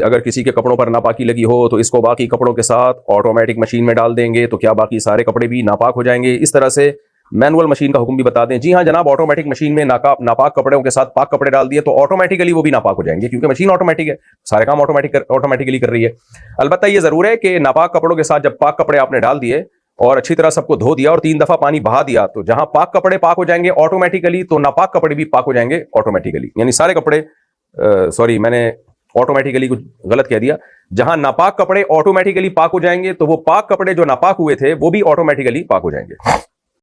अगर किसी के कपड़ों पर नापाकी लगी हो तो इसको बाकी कपड़ों के साथ ऑटोमेटिक मशीन में डाल देंगे तो क्या बाकी सारे कपड़े भी नापाक हो जाएंगे। इस तरह से मैनुअल मशीन का हुक्म भी बता दें। जी हाँ जनाब, ऑटोमेटिक मशीन में नापाक कपड़ों के साथ पाक कपड़े डाल दिए तो ऑटोमेटिकली वो भी नापाक हो जाएंगे, क्योंकि मशीन ऑटोमेटिक है, सारे काम ऑटोमेटिकली कर रही है। अलबत्ता ये जरूर है कि नापाक कपड़ों के साथ जब पाक कपड़े आपने डाल दिए और अच्छी तरह सबको धो दिया और 3 दफा पानी बहा दिया, तो जहां पाक कपड़े पाक हो जाएंगे ऑटोमेटिकली, तो नापाक कपड़े भी पाक हो जाएंगे ऑटोमेटिकली। यानी सारे कपड़े, सॉरी मैंने ऑटोमेटिकली कुछ गलत कह दिया। जहां नापाक कपड़े ऑटोमेटिकली पाक हो जाएंगे तो वो पाक कपड़े जो नापाक हुए थे वो भी ऑटोमेटिकली पाक हो जाएंगे।